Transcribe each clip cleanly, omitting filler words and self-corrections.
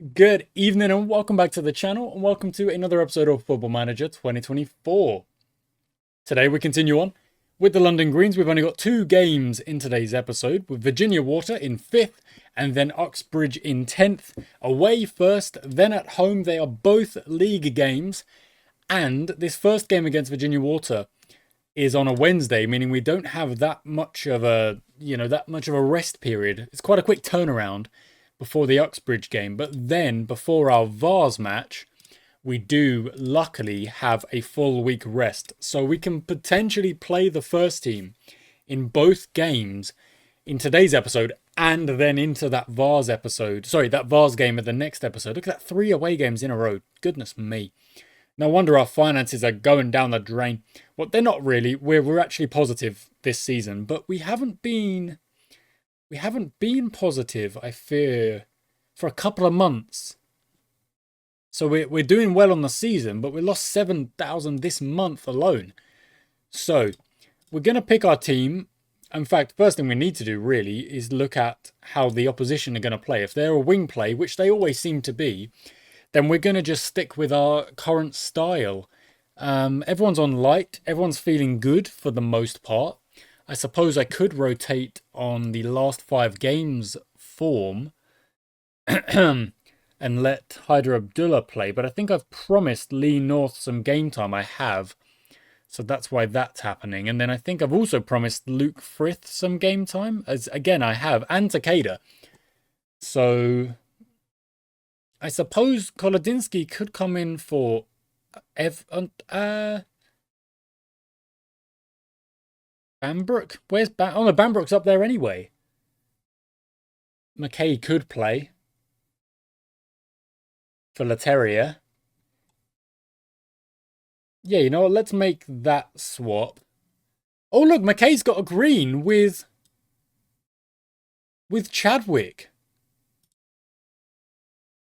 Good evening and welcome back to the channel and welcome to another episode of Football Manager 2024. Today we continue on with the London Greens. We've only got two games in today's episode, with Virginia Water in 5th and then Uxbridge in 10th. Away first, then at home. They are both league games, and this first game against Virginia Water is on a Wednesday, meaning we don't have that much of a rest period. It's quite a quick turnaround before the Uxbridge game, but then before our Vars match, we do luckily have a full week rest, so we can potentially play the first team in both games in today's episode and then into that Vars episode. Sorry, that Vars game of the next episode. Look at that, 3 away games in a row. Goodness me. No wonder our finances are going down the drain. Well, they're not really. We're actually positive this season, but we haven't been positive, I fear, for a couple of months. So we're doing well on the season, but we lost 7,000 this month alone. So we're going to pick our team. In fact, first thing we need to do really is look at how the opposition are going to play. If they're a wing play, which they always seem to be, then we're going to just stick with our current style. Everyone's on light. Everyone's feeling good for the most part. I suppose I could rotate on the last 5 games form and let Hyder Abdullah play, but I think I've promised Lee North some game time. I have, so that's why that's happening. And then I think I've also promised Luke Frith some game time, as again I have, and Takeda. So I suppose Kolodinsky could come in for Bambrook? Where's Oh no, Bambrook's up there anyway. McKay could play for Lateria. Yeah, you know what? Let's make that swap. Oh look, McKay's got a green with Chadwick.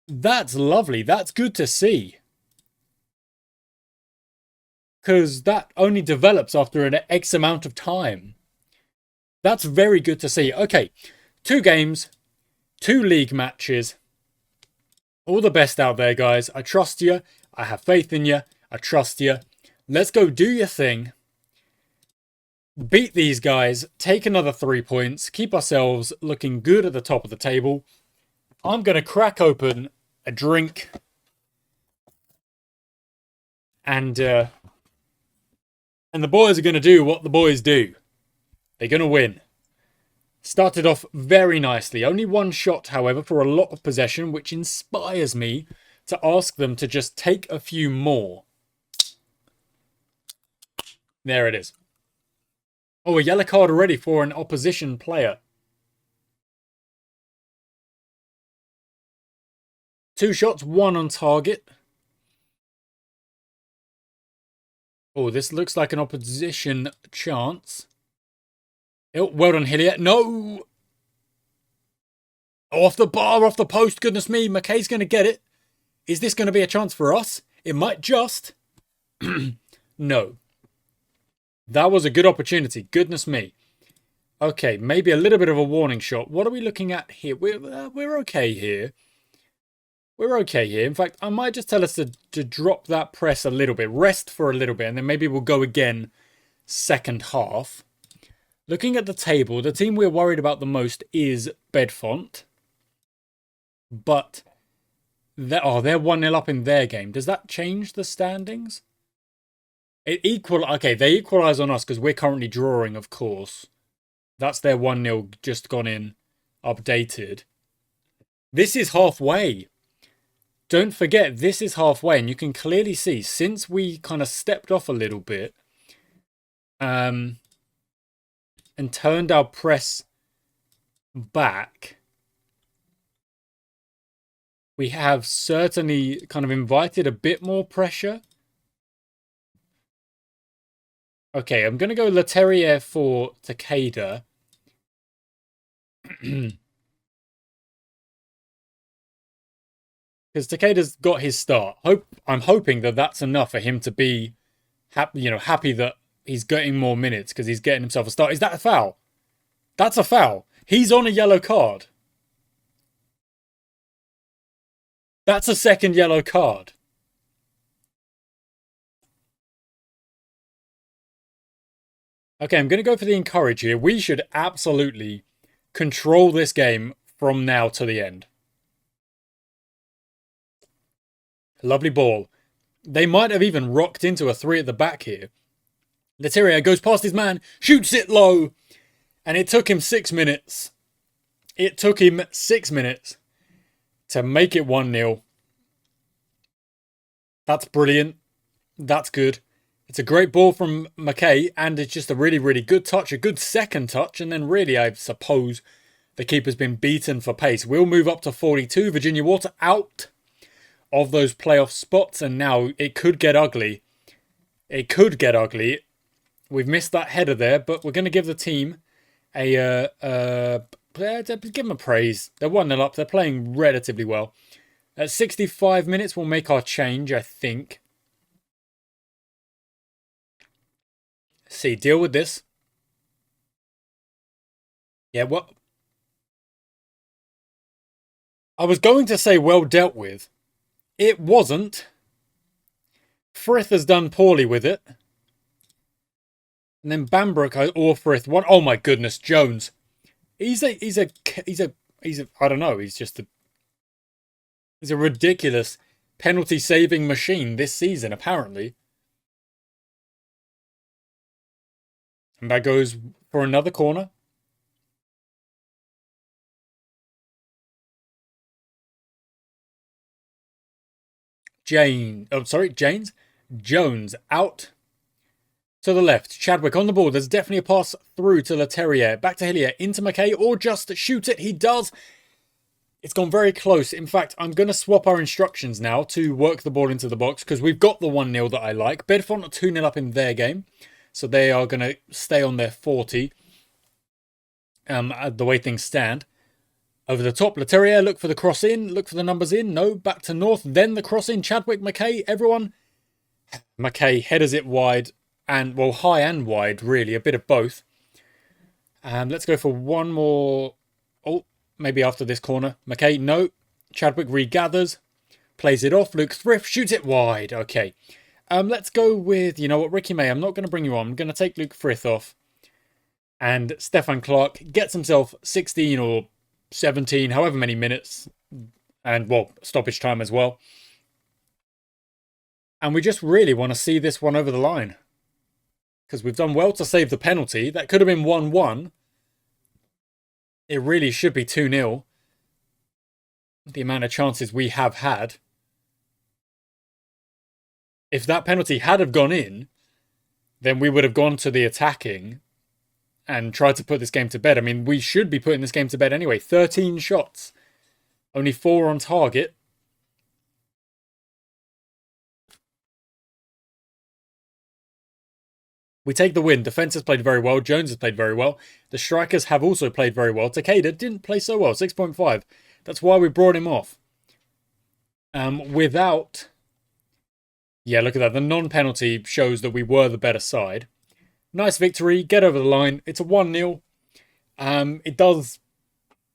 That's lovely. That's good to see. Because that only develops after an X amount of time. That's very good to see. Okay, 2 games, 2 league matches. All the best out there, guys. I trust you. I have faith in you. I trust you. Let's go do your thing. Beat these guys. Take another 3 points. Keep ourselves looking good at the top of the table. I'm going to crack open a drink. And the boys are going to do what the boys do. They're going to win. Started off very nicely. Only 1 shot, however, for a lot of possession, which inspires me to ask them to just take a few more. There it is. Oh, a yellow card already for an opposition player. 2 shots, 1 on target. Oh, this looks like an opposition chance. Oh, well done, Hillier. No! Oh, off the bar, off the post. Goodness me, McKay's going to get it. Is this going to be a chance for us? It might just. No. That was a good opportunity. Goodness me. Okay, maybe a little bit of a warning shot. What are we looking at here? We're okay here. We're okay here. In fact, I might just tell us to drop that press a little bit. Rest for a little bit. And then maybe we'll go again second half. Looking at the table, the team we're worried about the most is Bedfont. But they're 1-0 up in their game. Does that change the standings? Okay, they equalise on us because we're currently drawing, of course. That's their 1-0 just gone in, updated. This is halfway. Don't forget, this is halfway, and you can clearly see, since we kind of stepped off a little bit, and turned our press back, we have certainly kind of invited a bit more pressure. Okay, I'm going to go Leterrier for Takeda. Because Takeda's got his start. I'm hoping that that's enough for him to be happy that he's getting more minutes because he's getting himself a start. Is that a foul? That's a foul. He's on a yellow card. That's a second yellow card. Okay, I'm going to go for the encourage here. We should absolutely control this game from now to the end. Lovely ball. They might have even rocked into a 3 at the back here. Leterrier goes past his man, shoots it low, and it took him 6 minutes. It took him 6 minutes to make it 1-0. That's brilliant. That's good. It's a great ball from McKay, and it's just a really, really good touch, a good second touch, and then really, I suppose, the keeper's been beaten for pace. We'll move up to 42. Virginia Water out of those playoff spots, and now it could get ugly. It could get ugly. We've missed that header there, but we're going to give the team give them a praise. They're 1-0 up. They're playing relatively well. At 65 minutes, we'll make our change, I think. See, deal with this. Yeah, what? I was going to say well dealt with. It wasn't. Frith has done poorly with it. And then Bambrick or Frith one. Oh my goodness, Jones. He's a I don't know, he's a ridiculous penalty saving machine this season, apparently. And that goes for another corner. Jones out to the left. Chadwick on the ball. There's definitely a pass through to Leterrier. Back to Hillier. Into McKay. Or just shoot it. He does. It's gone very close. In fact, I'm going to swap our instructions now to work the ball into the box because we've got the 1-0 that I like. Bedfont are 2-0 up in their game. So they are going to stay on their 40. The way things stand. Over the top, Leterrier, look for the cross in, look for the numbers in. No, back to North, then the cross in. Chadwick, McKay, everyone. McKay headers it wide, and well, high and wide, really, a bit of both. Let's go for one more. Oh, maybe after this corner. McKay, no. Chadwick regathers, plays it off. Luke Thrift shoots it wide. Okay. Let's go with, you know what, Ricky May. I'm not going to bring you on. I'm going to take Luke Frith off. And Stefan Clark gets himself 16 or 17, however many minutes, and well, stoppage time as well. And we just really want to see this one over the line. Because we've done well to save the penalty. That could have been 1-1. It really should be 2-0. The amount of chances we have had. If that penalty had have gone in, then we would have gone to the attacking and tried to put this game to bed. I mean, we should be putting this game to bed anyway. 13 shots. Only 4 on target. We take the win. Defence has played very well. Jones has played very well. The strikers have also played very well. Takeda didn't play so well. 6.5. That's why we brought him off. Without... Yeah, look at that. The non-penalty shows that we were the better side. Nice victory. Get over the line. It's a 1-0. It does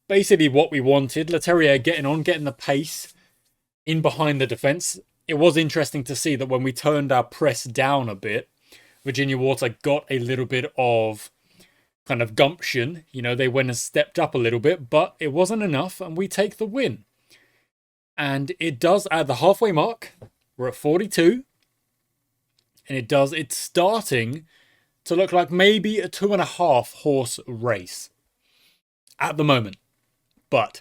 basically what we wanted. Leterrier getting the pace in behind the defence. It was interesting to see that when we turned our press down a bit, Virginia Water got a little bit of kind of gumption. You know, they went and stepped up a little bit, but it wasn't enough, and we take the win. And it does at the halfway mark. We're at 42. And it's starting to look like maybe a 2.5 horse race at the moment. But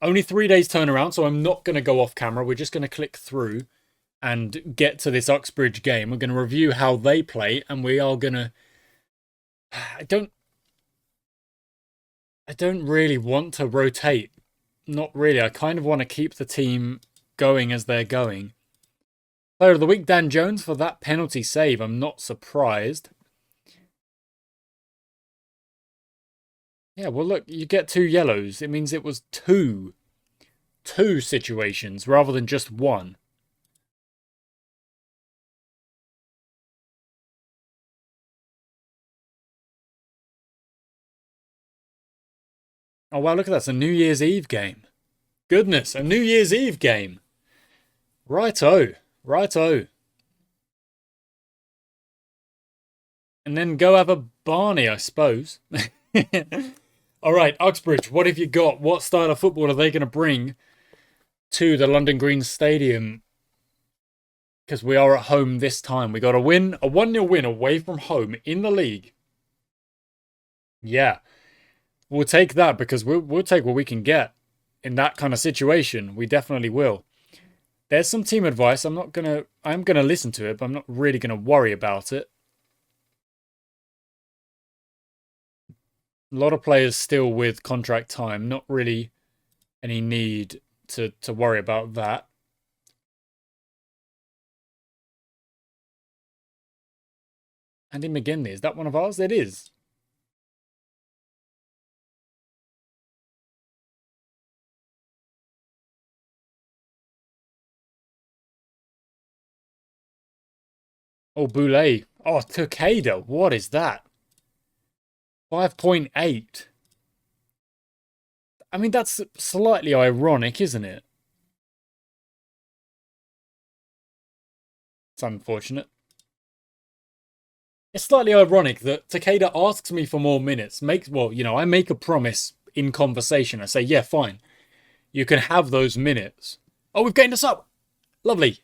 only 3 days turnaround, so I'm not going to go off camera. We're just going to click through and get to this Uxbridge game. We're going to review how they play, and we are going to... I don't really want to rotate. Not really. I kind of want to keep the team going as they're going. Player of the week, Dan Jones, for that penalty save. I'm not surprised. Yeah, well, look, you get 2 yellows. It means it was two situations rather than just one. Oh, wow, look at that. It's a New Year's Eve game. Goodness, a New Year's Eve game. Righto. Righto. And then go have a Barney, I suppose. All right, Uxbridge, what have you got? What style of football are they going to bring to the London Green Stadium? Because we are at home this time. We got a win, a 1-0 win away from home in the league. Yeah, we'll take that because we'll take what we can get in that kind of situation. We definitely will. There's some team advice. I'm gonna listen to it, but I'm not really gonna worry about it. A lot of players still with contract time. Not really any need to worry about that. Andy McGinley, is that one of ours? It is. Oh, Boulay. Oh, Takeda. What is that? 5.8. I mean, that's slightly ironic, isn't it? It's unfortunate. It's slightly ironic that Takeda asks me for more minutes. I make a promise in conversation. I say, yeah, fine. You can have those minutes. Oh, we've gained us up. Lovely.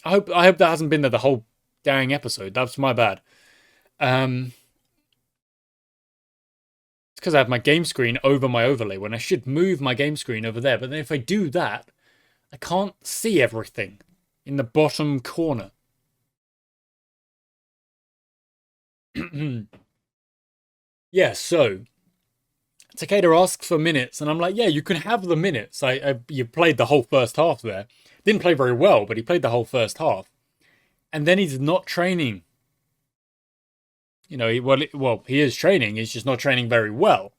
I hope that hasn't been there the whole dang episode. That's my bad. It's because I have my game screen over my overlay when I should move my game screen over there. But then if I do that, I can't see everything in the bottom corner. Yeah, so Takeda asks for minutes, and I'm like, yeah, you can have the minutes. You played the whole first half there. Didn't play very well, but he played the whole first half. And then he's not training. You know, he is training. He's just not training very well.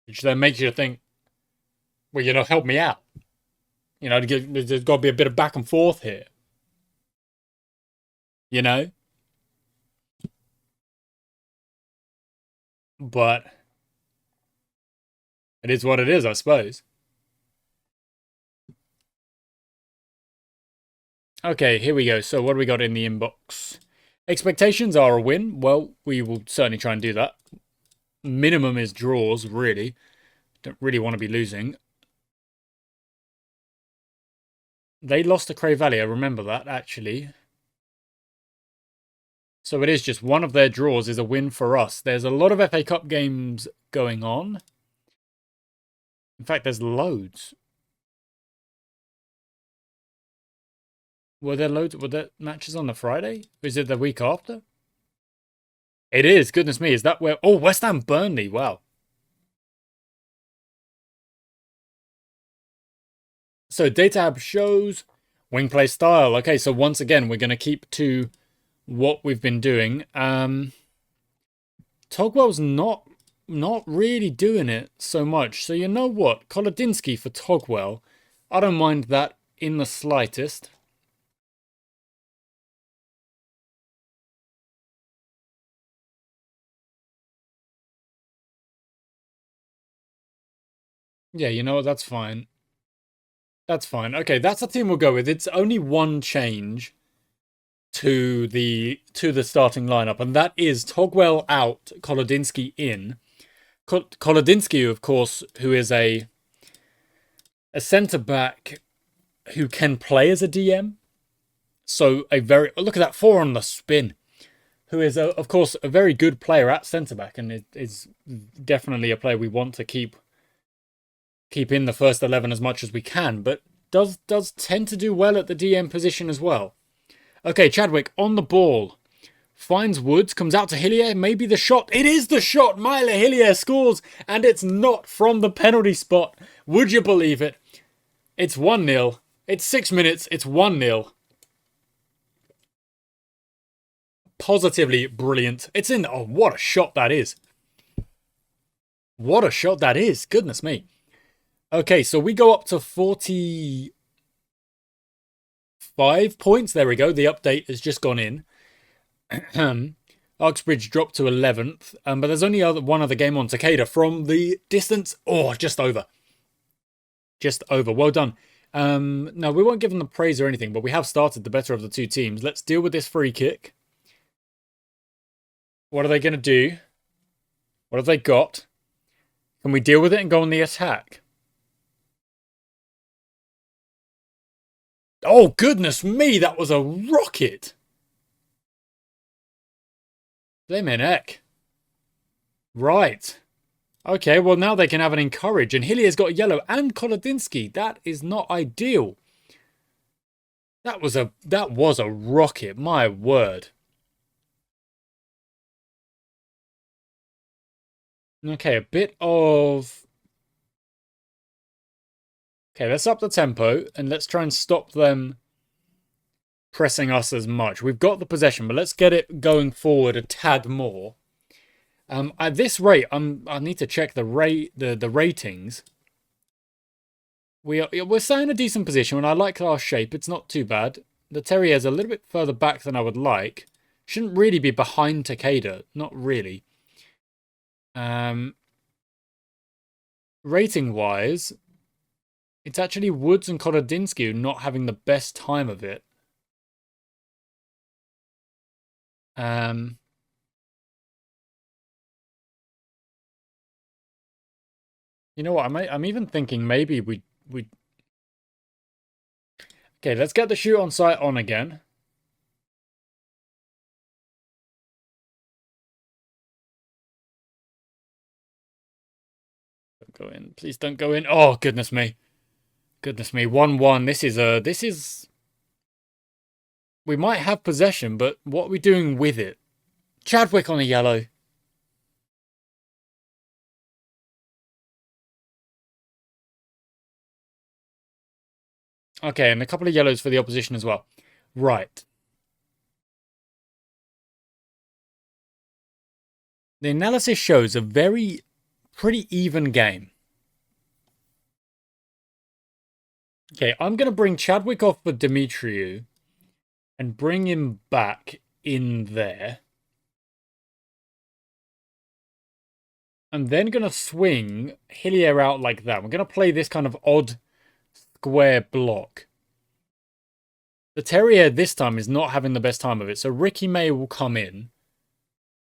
Which then makes you think, well, help me out. There's got to be a bit of back and forth here. You know? But it is what it is, I suppose. Okay, here we go. So what do we got in the inbox? Expectations are a win. Well, we will certainly try and do that. Minimum is draws, really. Don't really want to be losing. They lost to Cray Valley, I remember that, actually. So it is just one of their draws is a win for us. There's a lot of FA Cup games going on. In fact, there's loads. Were there matches on the Friday? Or is it the week after? It is. Goodness me. Is that where... Oh, West Ham Burnley. Wow. So Datab shows wing play style. Okay, so once again, we're going to keep to what we've been doing. Togwell's not really doing it so much. So you know what? Kolodinsky for Togwell. I don't mind that in the slightest. Yeah, you know what? That's fine. That's fine. Okay, that's the team we'll go with. It's only one change to the starting lineup, and that is Togwell out, Kolodinsky in. Kolodinsky, of course, who is a centre back who can play as a DM. So look at that 4 on the spin. Who is of course a very good player at centre back, and is definitely a player we want to keep in the first 11 as much as we can, but does tend to do well at the DM position as well. Okay, Chadwick on the ball. Finds Woods, comes out to Hillier. Maybe the shot. It is the shot. Myla Hillier scores, and it's not from the penalty spot. Would you believe it? It's 1-0. It's 6 minutes. It's 1-0. Positively brilliant. It's in. Oh, what a shot that is. What a shot that is. Goodness me. Okay, so we go up to 45 points. There we go. The update has just gone in. Uxbridge dropped to 11th, but there's only one other game on. Takeda from the distance. Oh, just over. Just over. Well done. No, we won't give them the praise or anything, but we have started the better of the two teams. Let's deal with this free kick. What are they going to do? What have they got? Can we deal with it and go on the attack? Oh, goodness me, that was a rocket. Blimey. Right. Okay, well now they can have an encourage, and Hillier's got yellow and Kolodinsky. That is not ideal. That was a rocket, my word. Okay, a bit of... Okay, let's up the tempo, and let's try and stop them pressing us as much. We've got the possession, but let's get it going forward a tad more. At this rate, I need to check the ratings. We're staying in a decent position, and I like our shape. It's not too bad. The Terrier's a little bit further back than I would like. Shouldn't really be behind Takeda. Not really. Rating-wise, it's actually Woods and Kolodinsky not having the best time of it. You know what? I'm even thinking maybe we. Okay, let's get the shoot on sight on again. Don't go in. Please don't go in. Oh, goodness me. Goodness me. 1-1. This is... We might have possession, but what are we doing with it? Chadwick on a yellow. Okay, and a couple of yellows for the opposition as well. Right. The analysis shows a pretty even game. Okay, I'm going to bring Chadwick off for Dimitriou and bring him back in there. I'm then going to swing Hillier out like that. We're going to play this kind of odd square block. The Terrier this time is not having the best time of it, so Ricky May will come in.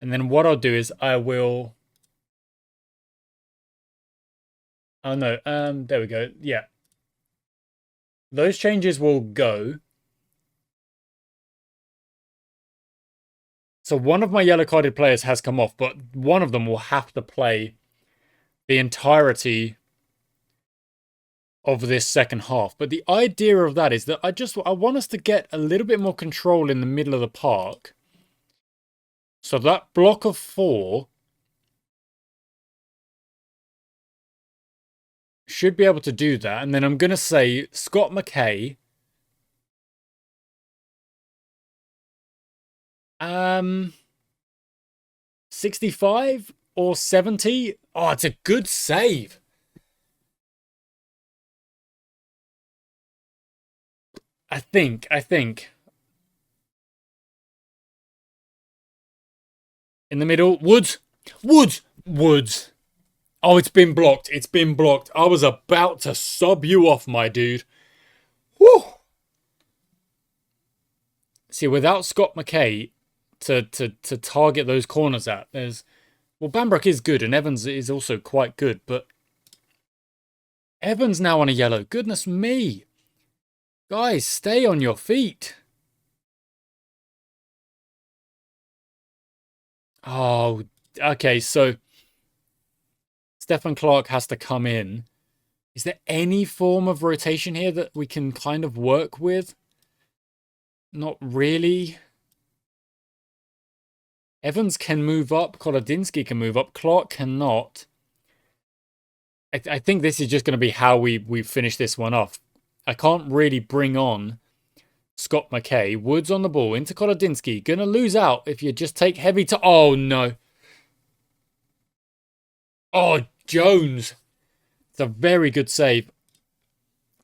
And then what I'll do is I will... Oh no, there we go. Yeah. Those changes will go. So one of my yellow-carded players has come off, but one of them will have to play the entirety of this second half. But the idea of that is that I want us to get a little bit more control in the middle of the park. So that block of 4 should be able to do that. And then I'm going to say Scott McKay. 65 or 70? Oh, it's a good save. I think. In the middle, Woods. Oh, it's been blocked. I was about to sub you off, my dude. Whew. See, without Scott McKay to target those corners at, there's... Well, Bambrick is good, and Evans is also quite good, but... Evans now on a yellow. Goodness me. Guys, stay on your feet. Oh, okay, so... Stefan Clark has to come in. Is there any form of rotation here that we can kind of work with? Not really. Evans can move up. Kolodinsky can move up. Clark cannot. I think this is just going to be how we finish this one off. I can't really bring on Scott McKay. Woods on the ball into Kolodinsky. Going to lose out if you just take heavy to... Oh, no. Oh, Jones. It's a very good save.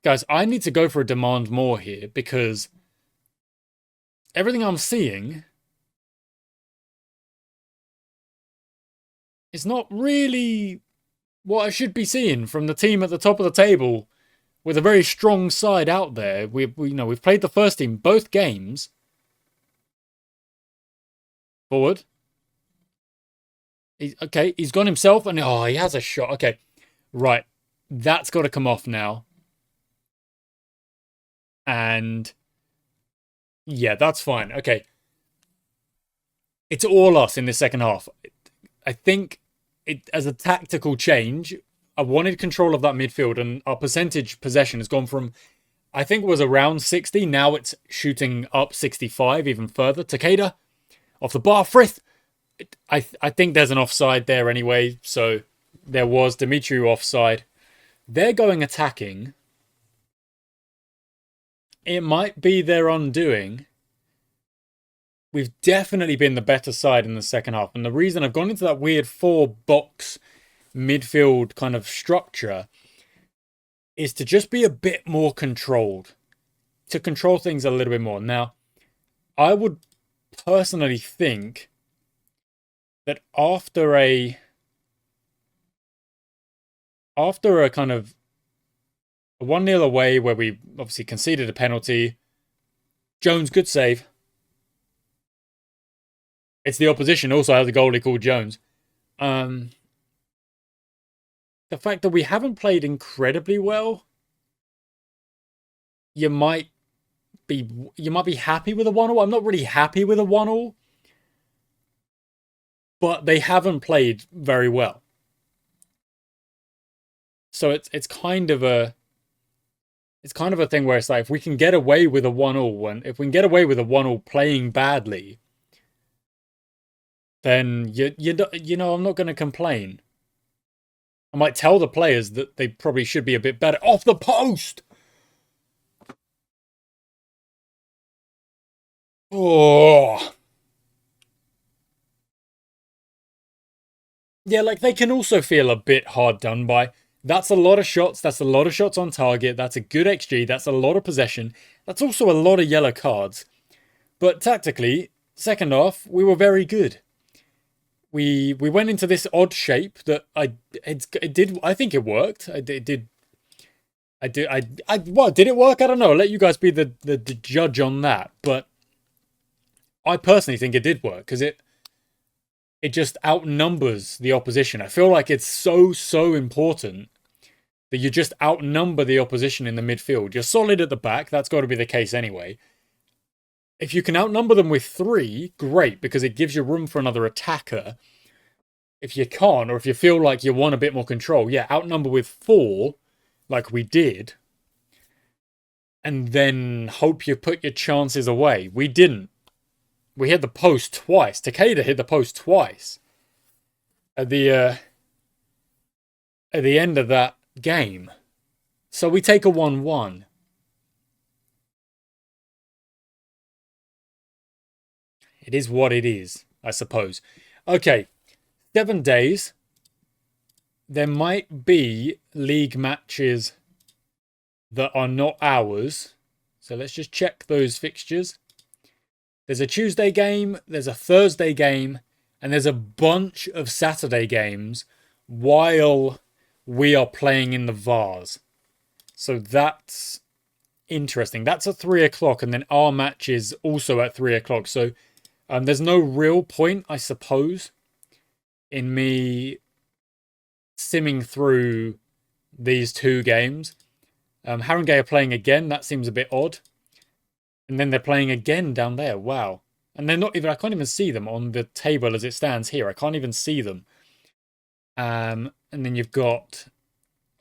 Guys, I need to go for a demand more here because everything I'm seeing is not really what I should be seeing from the team at the top of the table with a very strong side out there. We've played the first team both games. Forward. He's gone himself, and he has a shot. Okay, right. That's got to come off now. And yeah, that's fine. Okay. It's all us in the second half. I think as a tactical change, I wanted control of that midfield, and our percentage possession has gone from, I think it was around 60. Now it's shooting up 65, even further. Takeda off the bar. Frith. I think there's an offside there anyway. So there was Dimitri offside. They're going attacking. It might be their undoing. We've definitely been the better side in the second half. And the reason I've gone into that weird 4-box midfield kind of structure is to just be a bit more controlled. To control things a little bit more. Now, I would personally think that after a kind of a 1-0 away where we obviously conceded a penalty, Jones, good save. It's the opposition also has a goalie called Jones. The fact that we haven't played incredibly well, you might be happy with a 1-1. I'm not really happy with a 1-1. But they haven't played very well. So it's kind of a thing where it's like, if we can get away with a 1-1, and if we can get away with a 1-1 playing badly, then I'm not going to complain. I might tell the players that they probably should be a bit better. Off the post! Oh. Yeah, like, they can also feel a bit hard done by. That's a lot of shots. That's a lot of shots on target. That's a good XG. That's a lot of possession. That's also a lot of yellow cards. But tactically, second half, we were very good. We went into this odd shape that I think it worked. Well, did it work? I don't know. I'll let you guys be the judge on that. But I personally think it did work, because it just outnumbers the opposition. I feel like it's so important that you just outnumber the opposition in the midfield. You're solid at the back. That's got to be the case anyway. If you can outnumber them with 3, great, because it gives you room for another attacker. If you can't, or if you feel like you want a bit more control, yeah, outnumber with 4, like we did, and then hope you put your chances away. We didn't. We hit the post twice. Takeda hit the post twice at the end of that game. So we take a 1-1. It is what it is, I suppose. Okay, 7 days. There might be league matches that are not ours. So let's just check those fixtures. There's a Tuesday game, there's a Thursday game, and there's a bunch of Saturday games while we are playing in the Vars. So that's interesting. That's at 3 o'clock, and then our match is also at 3 o'clock. So there's no real point, I suppose, in me simming through these 2 games. Haringey are playing again. That seems a bit odd. And then they're playing again down there. Wow. And they're not even, I can't even see them on the table as it stands here. I can't even see them. And then you've got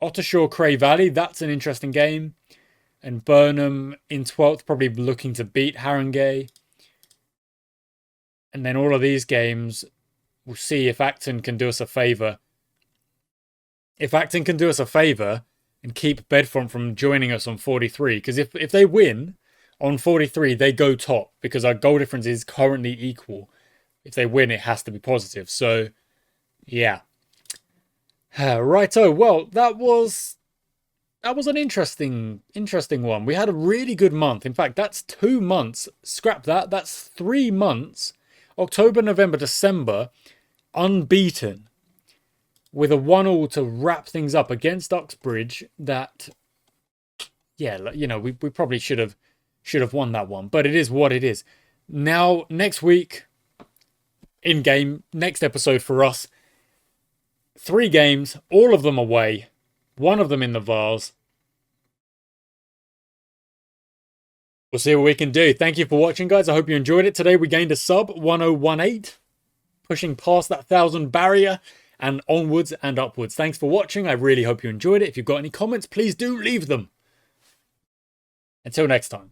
Ottershaw, Cray Valley. That's an interesting game. And Burnham in 12th, probably looking to beat Haringey. And then all of these games, we'll see if Acton can do us a favour. If Acton can do us a favour and keep Bedfont from joining us on 43. Because if they win on 43, they go top, because our goal difference is currently equal. If they win, it has to be positive. So, yeah. Righto. Well, that was an interesting one. We had a really good month. In fact, that's 2 months. Scrap that. That's 3 months. October, November, December, unbeaten, with a 1-1 to wrap things up against Uxbridge. That yeah, you know, we probably should have won that one, but it is what it is. Now, next week, in game, next episode for us, 3 games, all of them away, 1 of them in the Vars. We'll see what we can do. Thank you for watching, guys. I hope you enjoyed it. Today we gained a sub, 1018, pushing past that 1,000 barrier and onwards and upwards. Thanks for watching. I really hope you enjoyed it. If you've got any comments, please do leave them. Until next time.